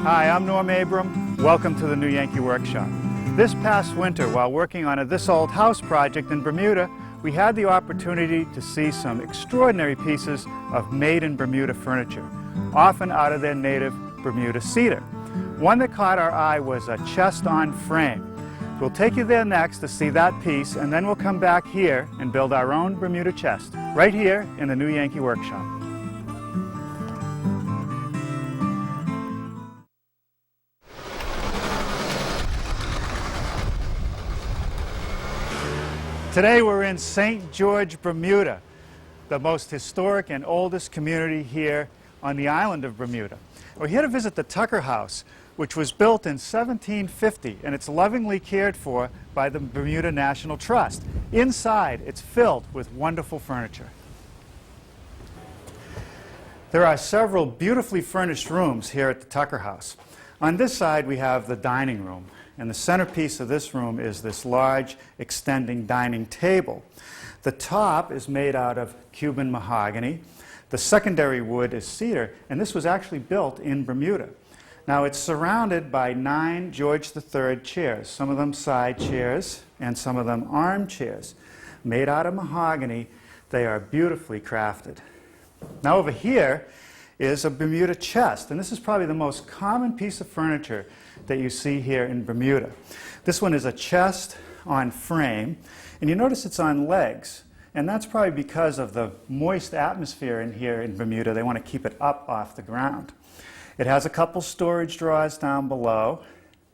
Hi, I'm Norm Abram. Welcome to the new Yankee Workshop. This past winter, while working on a This Old House project in Bermuda, we had the opportunity to see some extraordinary pieces of made-in-Bermuda furniture, often out of their native Bermuda cedar. One that caught our eye was a chest on frame. We'll take you there next to see that piece, and then we'll come back here and build our own Bermuda chest, right here in the new Yankee Workshop. Today we're in St. George, Bermuda, the most historic and oldest community here on the island of Bermuda. We're here to visit the Tucker House, which was built in 1750, and it's lovingly cared for by the Bermuda National Trust. Inside, it's filled with wonderful furniture. There are several beautifully furnished rooms here at the Tucker House. On this side, we have the dining room. And the centerpiece of this room is this large extending dining table. The top is made out of Cuban mahogany. The secondary wood is cedar, and this was actually built in Bermuda. Now it's surrounded by 9 George III chairs, some of them side chairs and some of them armchairs. Made out of mahogany, they are beautifully crafted. Now over here is a Bermuda chest, and this is probably the most common piece of furniture that you see here in Bermuda. This one is a chest on frame, and you notice it's on legs, and that's probably because of the moist atmosphere in here in Bermuda. They want to keep it up off the ground. It has a couple storage drawers down below.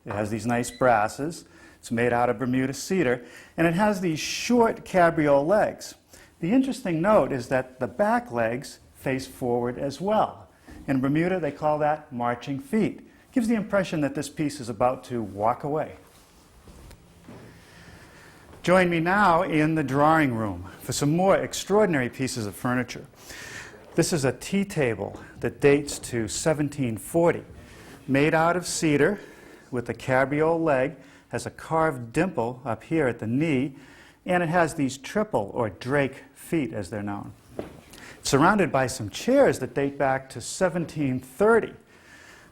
It has these nice brasses. It's made out of Bermuda cedar, and it has these short cabriole legs. The interesting note is that the back legs face forward as well. In Bermuda, they call that marching feet. Gives the impression that this piece is about to walk away. Join me now in the drawing room for some more extraordinary pieces of furniture. This is a tea table that dates to 1740. Made out of cedar with a cabriole leg, has a carved dimple up here at the knee, and it has these triple or drake feet as they're known. It's surrounded by some chairs that date back to 1730.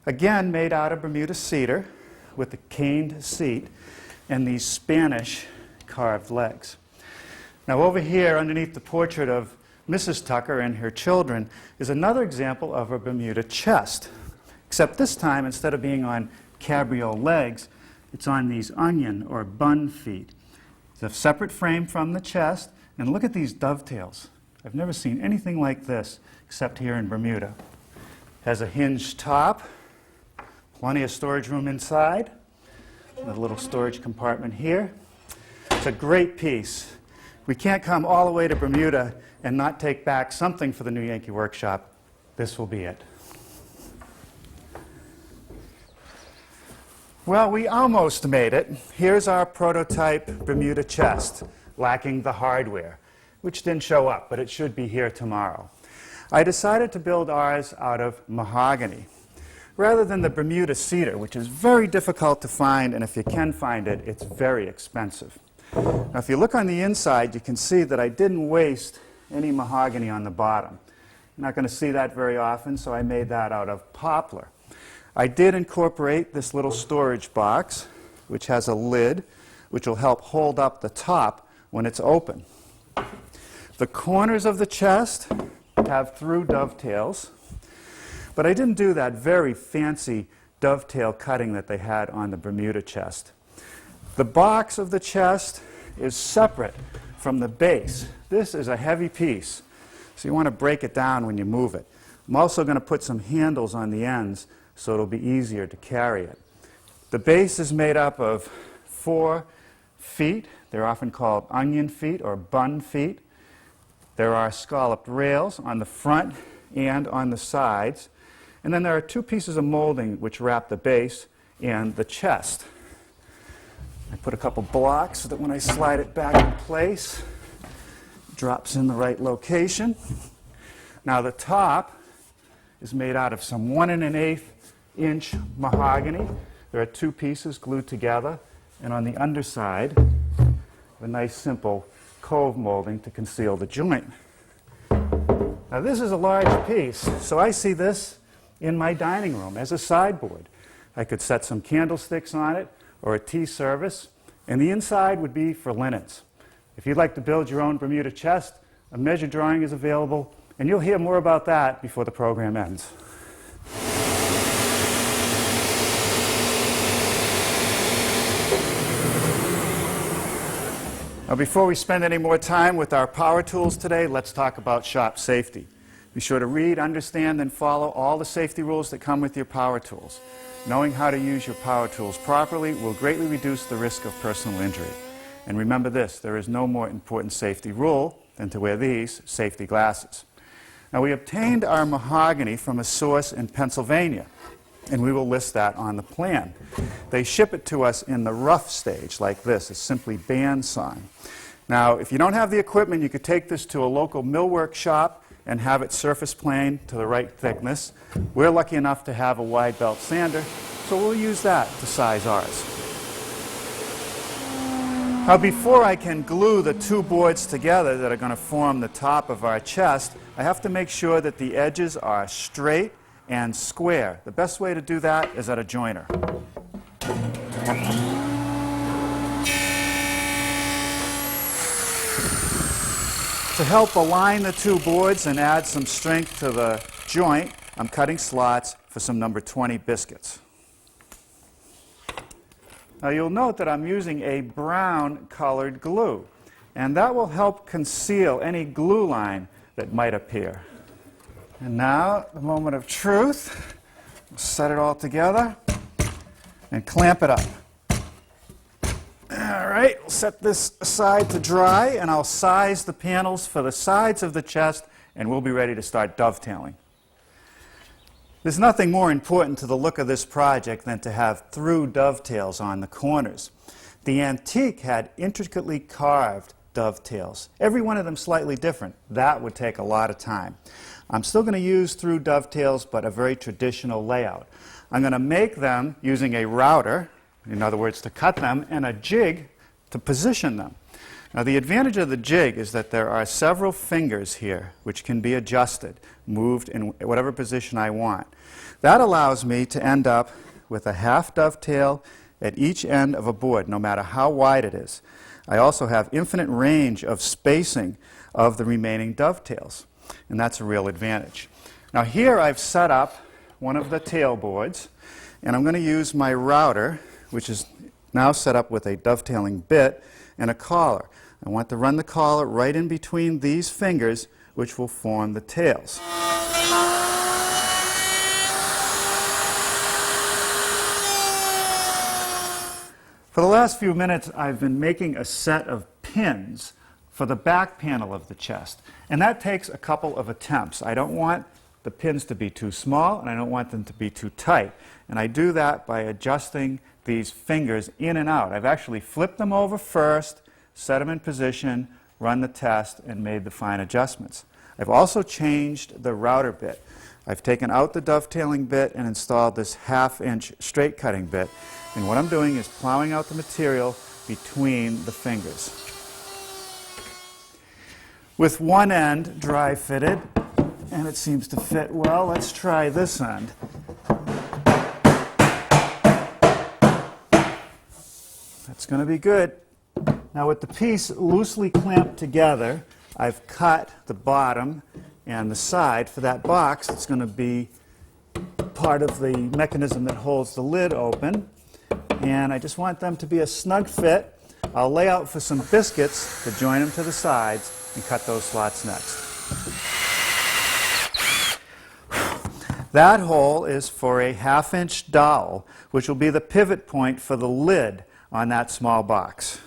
Again, made out of Bermuda cedar with a caned seat and these Spanish carved legs. Now over here, underneath the portrait of Mrs. Tucker and her children, is another example of a Bermuda chest. Except this time, instead of being on cabriole legs, it's on these onion or bun feet. It's a separate frame from the chest, and look at these dovetails. I've never seen anything like this except here in Bermuda. It has a hinged top. Plenty of storage room inside. A little storage compartment here. It's a great piece. We can't come all the way to Bermuda and not take back something for the new Yankee Workshop. This will be it. Well, we almost made it. Here's our prototype Bermuda chest, lacking the hardware, which didn't show up, but it should be here tomorrow. I decided to build ours out of mahogany, rather than the Bermuda cedar, which is very difficult to find, and if you can find it, it's very expensive. Now, if you look on the inside, you can see that I didn't waste any mahogany on the bottom. You're not going to see that very often, so I made that out of poplar. I did incorporate this little storage box, which has a lid, which will help hold up the top when it's open. The corners of the chest have through dovetails, but I didn't do that very fancy dovetail cutting that they had on the Bermuda chest. The box of the chest is separate from the base. This is a heavy piece, so you want to break it down when you move it. I'm also going to put some handles on the ends so it'll be easier to carry it. The base is made up of 4 feet. They're often called onion feet or bun feet. There are scalloped rails on the front and on the sides. And then there are 2 pieces of molding which wrap the base and the chest. I put a couple blocks so that when I slide it back in place, it drops in the right location. Now the top is made out of some 1 1/8 inch mahogany. There are 2 pieces glued together, and on the underside, a nice simple cove molding to conceal the joint. Now this is a large piece, so I see this in my dining room as a sideboard. I could set some candlesticks on it or a tea service, and the inside would be for linens. If you'd like to build your own Bermuda chest, a measure drawing is available, and you'll hear more about that before the program ends. Now, before we spend any more time with our power tools today, let's talk about shop safety. Be sure to read, understand, and follow all the safety rules that come with your power tools. Knowing how to use your power tools properly will greatly reduce the risk of personal injury. And remember this, there is no more important safety rule than to wear these safety glasses. Now, we obtained our mahogany from a source in Pennsylvania, and we will list that on the plan. They ship it to us in the rough stage like this. It's simply bandsawn. Now, if you don't have the equipment, you could take this to a local millwork shop and have it surface planed to the right thickness. We're lucky enough to have a wide belt sander, so we'll use that to size ours. Now, before I can glue the two boards together that are going to form the top of our chest, I have to make sure that the edges are straight and square. The best way to do that is at a joiner. To help align the two boards and add some strength to the joint, I'm cutting slots for some number 20 biscuits. Now, you'll note that I'm using a brown colored glue, and that will help conceal any glue line that might appear. And now, the moment of truth. We'll set it all together and clamp it up. All right, we'll set this aside to dry, and I'll size the panels for the sides of the chest, and we'll be ready to start dovetailing. There's nothing more important to the look of this project than to have through dovetails on the corners. The antique had intricately carved dovetails, every one of them slightly different. That would take a lot of time. I'm still going to use through dovetails, but a very traditional layout. I'm going to make them using a router, in other words, to cut them, and a jig to position them. Now, the advantage of the jig is that there are several fingers here which can be adjusted, moved in whatever position I want. That allows me to end up with a half dovetail at each end of a board, no matter how wide it is. I also have infinite range of spacing of the remaining dovetails, and that's a real advantage. Now, here I've set up one of the tail boards, and I'm going to use my router, which is now set up with a dovetailing bit and a collar. I want to run the collar right in between these fingers, which will form the tails. For the last few minutes, I've been making a set of pins for the back panel of the chest, and that takes a couple of attempts. I don't want the pins to be too small, and I don't want them to be too tight, and I do that by adjusting these fingers in and out. I've actually flipped them over first, set them in position, run the test, and made the fine adjustments. I've also changed the router bit. I've taken out the dovetailing bit and installed this 1/2-inch straight cutting bit, and what I'm doing is plowing out the material between the fingers. With one end dry fitted, and it seems to fit well, let's try this end. That's going to be good. Now, with the piece loosely clamped together, I've cut the bottom and the side for that box that's going to be part of the mechanism that holds the lid open. And I just want them to be a snug fit. I'll lay out for some biscuits to join them to the sides and cut those slots next. That hole is for a 1/2-inch dowel, which will be the pivot point for the lid on that small box.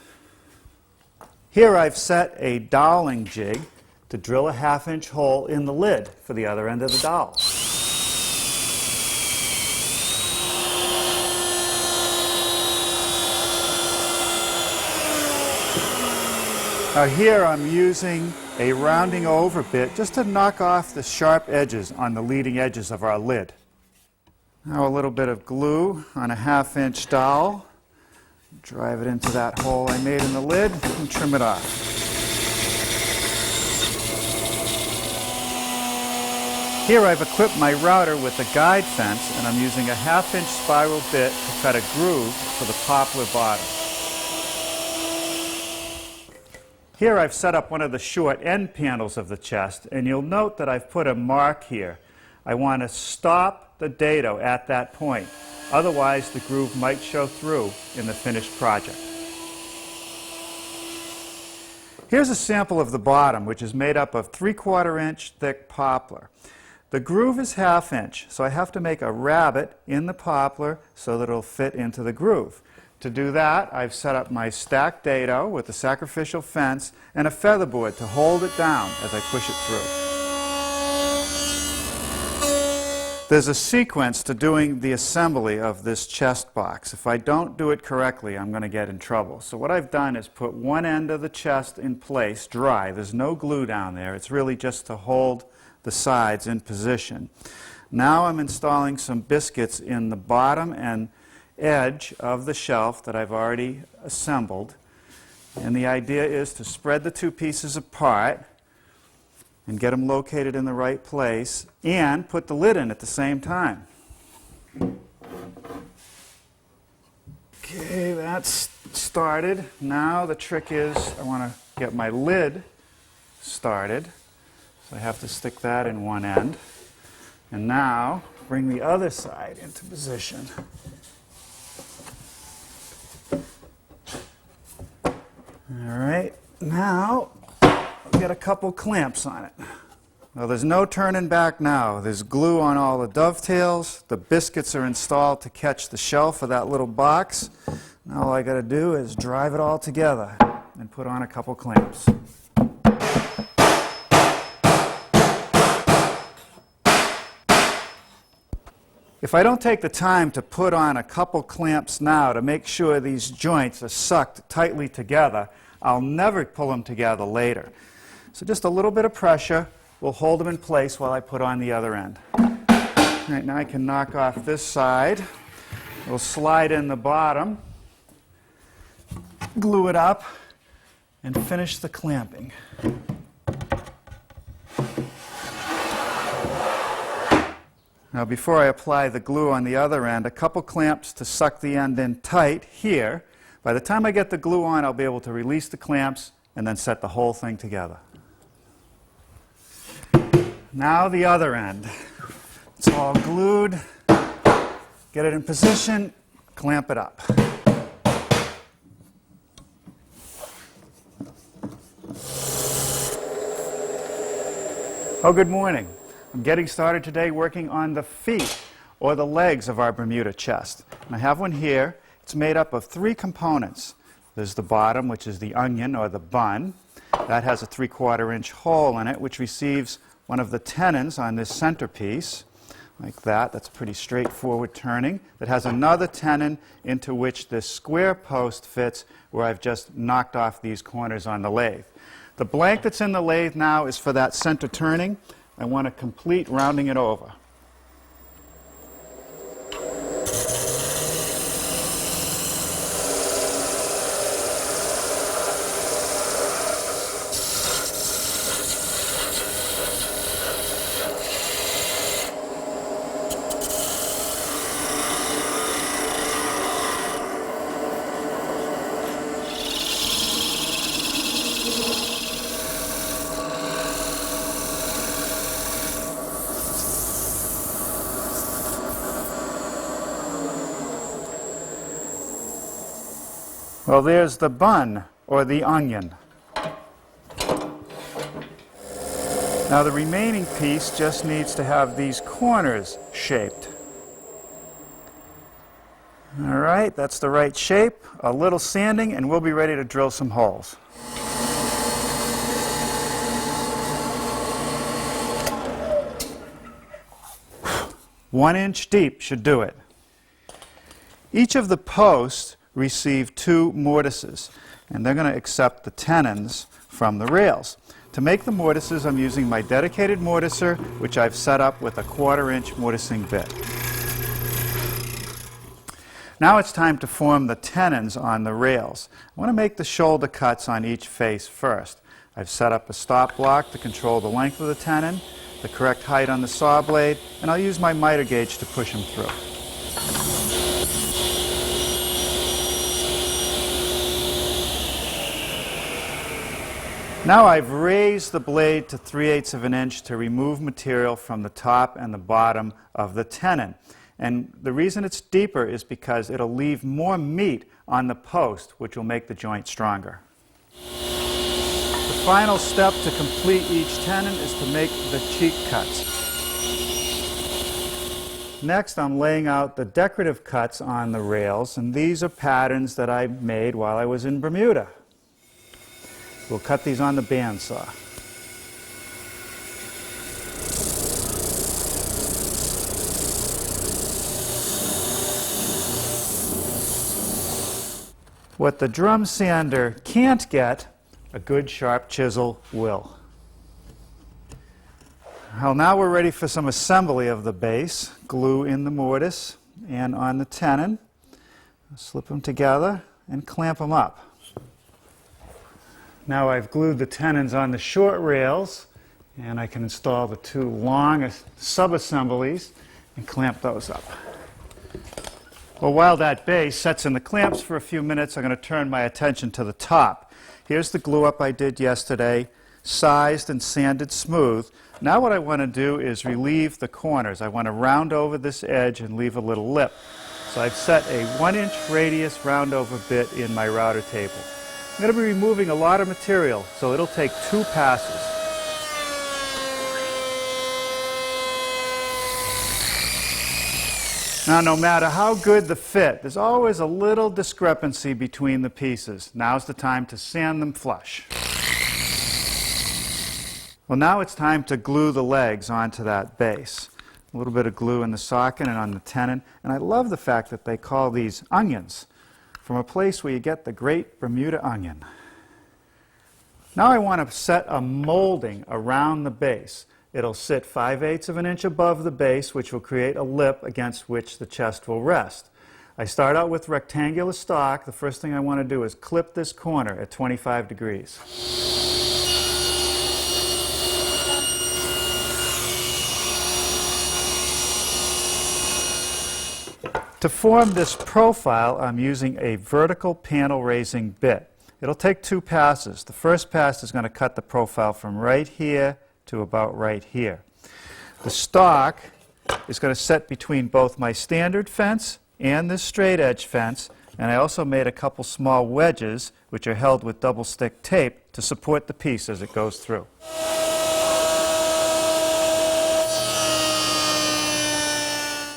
Here I've set a doweling jig to drill a 1/2-inch hole in the lid for the other end of the dowel. Now, here I'm using a rounding over bit just to knock off the sharp edges on the leading edges of our lid. Now, a little bit of glue on a 1/2-inch dowel. Drive it into that hole I made in the lid and trim it off. Here I've equipped my router with a guide fence, and I'm using a 1/2-inch spiral bit to cut a groove for the poplar bottom. Here I've set up one of the short end panels of the chest, and you'll note that I've put a mark here. I want to stop the dado at that point. Otherwise, the groove might show through in the finished project. Here's a sample of the bottom, which is made up of 3/4-inch thick poplar. The groove is 1/2 inch, so I have to make a rabbet in the poplar so that it'll fit into the groove. To do that, I've set up my stacked dado with a sacrificial fence and a featherboard to hold it down as I push it through. There's a sequence to doing the assembly of this chest box. If I don't do it correctly, I'm going to get in trouble. So what I've done is put one end of the chest in place, dry. There's no glue down there. It's really just to hold the sides in position. Now I'm installing some biscuits in the bottom and edge of the shelf that I've already assembled. And the idea is to spread the two pieces apart and get them located in the right place and put the lid in at the same time. Okay, that's started. Now the trick is I want to get my lid started. So I have to stick that in one end. And now bring the other side into position. All right, now I'll get a couple clamps on it. Well, there's no turning back now. There's glue on all the dovetails. The biscuits are installed to catch the shelf of that little box. Now all I got to do is drive it all together and put on a couple clamps. If I don't take the time to put on a couple clamps now to make sure these joints are sucked tightly together, I'll never pull them together later. So just a little bit of pressure will hold them in place while I put on the other end. All right, now I can knock off this side. We'll slide in the bottom, glue it up, and finish the clamping. Now before I apply the glue on the other end, a couple clamps to suck the end in tight here. By the time I get the glue on, I'll be able to release the clamps and then set the whole thing together. Now the other end. It's all glued. Get it in position, clamp it up. Oh, good morning. I'm getting started today working on the feet or the legs of our Bermuda chest. And I have one here. It's made up of 3 components. There's the bottom, which is the onion or the bun. That has a 3/4-inch hole in it, which receives one of the tenons on this centerpiece, like that. That's pretty straightforward turning. That has another tenon into which this square post fits, where I've just knocked off these corners on the lathe. The blank that's in the lathe now is for that center turning. I want to complete rounding it over. Well, there's the bun, or the onion. Now the remaining piece just needs to have these corners shaped. All right, that's the right shape. A little sanding, and we'll be ready to drill some holes. One inch deep should do it. Each of the posts receive 2 mortises, and they're going to accept the tenons from the rails. To make the mortises, I'm using my dedicated mortiser, which I've set up with a 1/4-inch mortising bit. Now it's time to form the tenons on the rails. I want to make the shoulder cuts on each face first. I've set up a stop block to control the length of the tenon. the correct height on the saw blade, and I'll use my miter gauge to push them through. Now I've raised the blade to 3/8 of an inch to remove material from the top and the bottom of the tenon. And the reason it's deeper is because it'll leave more meat on the post, which will make the joint stronger. The final step to complete each tenon is to make the cheek cuts. Next, I'm laying out the decorative cuts on the rails, and these are patterns that I made while I was in Bermuda. We'll cut these on the bandsaw. What the drum sander can't get, a good sharp chisel will. Well, now we're ready for some assembly of the base. Glue in the mortise and on the tenon. Slip them together and clamp them up. Now I've glued the tenons on the short rails, and I can install the two long sub-assemblies and clamp those up. Well, while that base sets in the clamps for a few minutes, I'm going to turn my attention to the top. Here's the glue up I did yesterday, sized and sanded smooth. Now what I want to do is relieve the corners. I want to round over this edge and leave a little lip. So I've set a 1-inch radius round over bit in my router table. I'm going to be removing a lot of material, so it'll take 2 passes. Now, no matter how good the fit, there's always a little discrepancy between the pieces. Now's the time to sand them flush. Well, now it's time to glue the legs onto that base. A little bit of glue in the socket and on the tenon. And I love the fact that they call these onions, from a place where you get the great Bermuda onion. Now I want to set a molding around the base. It'll sit 5/8 of an inch above the base, which will create a lip against which the chest will rest. I start out with rectangular stock. The first thing I want to do is clip this corner at 25 degrees. To form this profile, I'm using a vertical panel raising bit. It'll take 2 passes. The first pass is going to cut the profile from right here to about right here. The stock is going to set between both my standard fence and this straight edge fence, and I also made a couple small wedges which are held with double stick tape to support the piece as it goes through.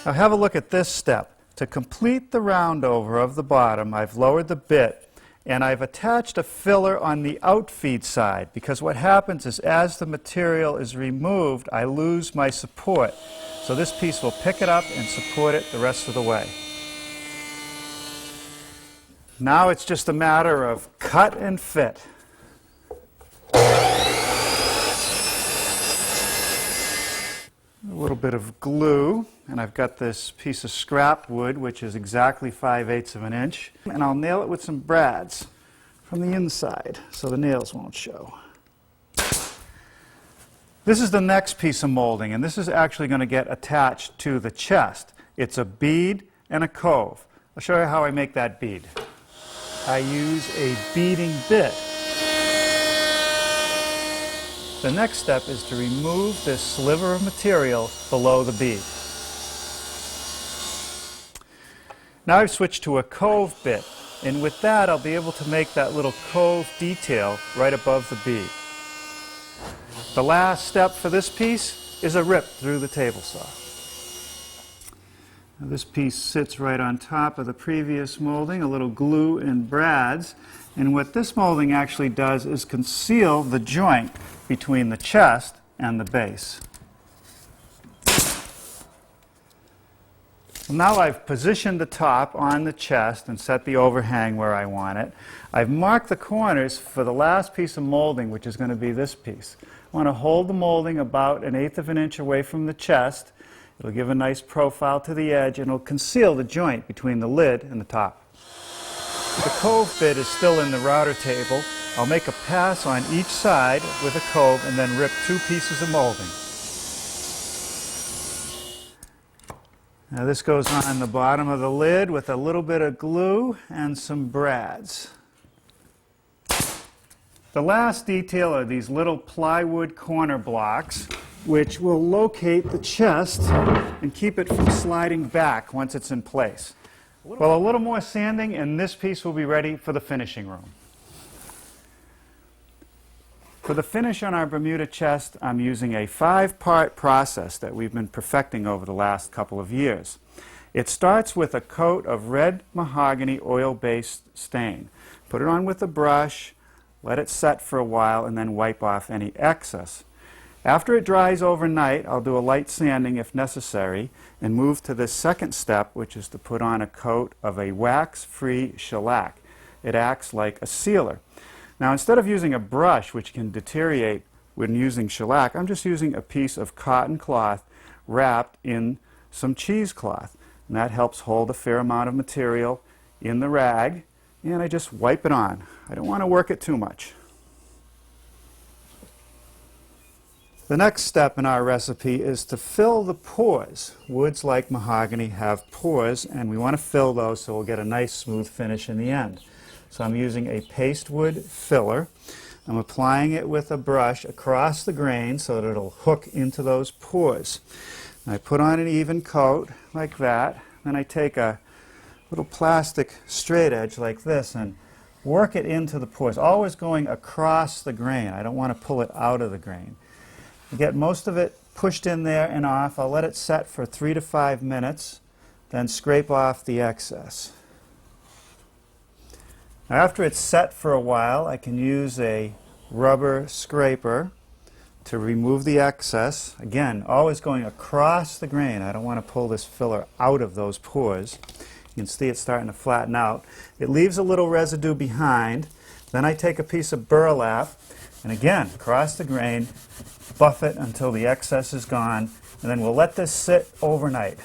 Now have a look at this step. To complete the roundover of the bottom, I've lowered the bit and I've attached a filler on the outfeed side, because what happens is as the material is removed, I lose my support. So this piece will pick it up and support it the rest of the way. Now it's just a matter of cut and fit. A little bit of glue, and I've got this piece of scrap wood, which is exactly 5/8 of an inch, and I'll nail it with some brads from the inside so the nails won't show. This is the next piece of molding, and this is actually going to get attached to the chest. It's a bead and a cove. I'll show you how I make that bead. I use a beading bit. The next step is to remove this sliver of material below the bead. Now I've switched to a cove bit, and with that I'll be able to make that little cove detail right above the bead. The last step for this piece is a rip through the table saw. Now this piece sits right on top of the previous molding, a little glue and brads, and what this molding actually does is conceal the joint between the chest and the base. Now I've positioned the top on the chest and set the overhang where I want it. I've marked the corners for the last piece of molding, which is going to be this piece. I want to hold the molding about 1/8 of an inch away from the chest. It'll give a nice profile to the edge, and it'll conceal the joint between the lid and the top. The cove bit is still in the router table. I'll make a pass on each side with a cove and then rip 2 pieces of molding. Now this goes on the bottom of the lid with a little bit of glue and some brads. The last detail are these little plywood corner blocks, which will locate the chest and keep it from sliding back once it's in place. Well, a little more sanding and this piece will be ready for the finishing room. For the finish on our Bermuda chest, I'm using a 5-part process that we've been perfecting over the last couple of years. It starts with a coat of red mahogany oil-based stain. Put it on with a brush, let it set for a while, and then wipe off any excess. After it dries overnight, I'll do a light sanding if necessary and move to the second step, which is to put on a coat of a wax-free shellac. It acts like a sealer. Now, instead of using a brush, which can deteriorate when using shellac, I'm just using a piece of cotton cloth wrapped in some cheesecloth. And that helps hold a fair amount of material in the rag, and I just wipe it on. I don't want to work it too much. The next step in our recipe is to fill the pores. Woods like mahogany have pores, and we want to fill those so we'll get a nice smooth finish in the end. So I'm using a paste wood filler. I'm applying it with a brush across the grain so that it'll hook into those pores. And I put on an even coat like that. Then I take a little plastic straight edge like this and work it into the pores, always going across the grain. I don't want to pull it out of the grain. You get most of it pushed in there and off. I'll let it set for 3 to 5 minutes, then scrape off the excess. Now, after it's set for a while, I can use a rubber scraper to remove the excess. Again, always going across the grain. I don't want to pull this filler out of those pores. You can see it's starting to flatten out. It leaves a little residue behind. Then I take a piece of burlap and again, across the grain, buff it until the excess is gone, and then we'll let this sit overnight.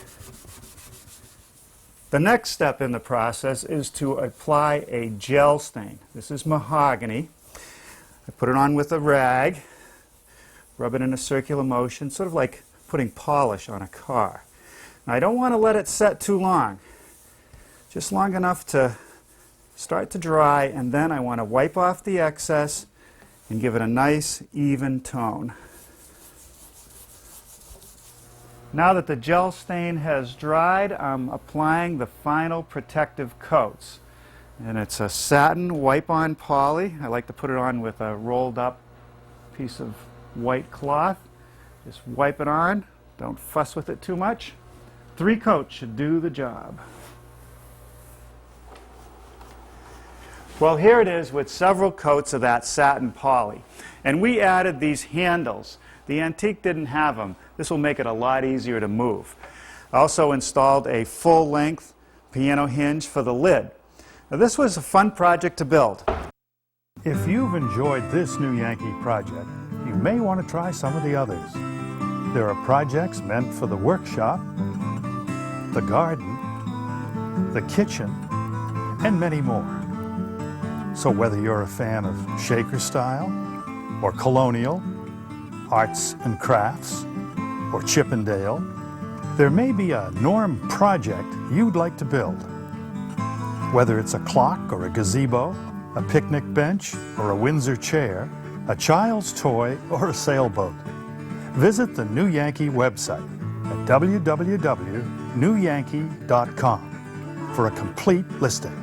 The next step in the process is to apply a gel stain. This is mahogany. I put it on with a rag, rub it in a circular motion, sort of like putting polish on a car. Now, I don't want to let it set too long, just long enough to start to dry, and then I want to wipe off the excess and give it a nice even tone. Now that the gel stain has dried, I'm applying the final protective coats. And it's a satin wipe-on poly. I like to put it on with a rolled up piece of white cloth. Just wipe it on. Don't fuss with it too much. 3 coats should do the job. Well, here it is with several coats of that satin poly. And we added these handles. The antique didn't have them. This will make it a lot easier to move. I also installed a full-length piano hinge for the lid. Now, this was a fun project to build. If you've enjoyed this new Yankee project, you may want to try some of the others. There are projects meant for the workshop, the garden, the kitchen, and many more. So whether you're a fan of shaker style, or colonial, arts and crafts, or Chippendale, there may be a Norm project you'd like to build. Whether it's a clock or a gazebo, a picnic bench or a Windsor chair, a child's toy or a sailboat, visit the New Yankee website at www.newyankee.com for a complete listing.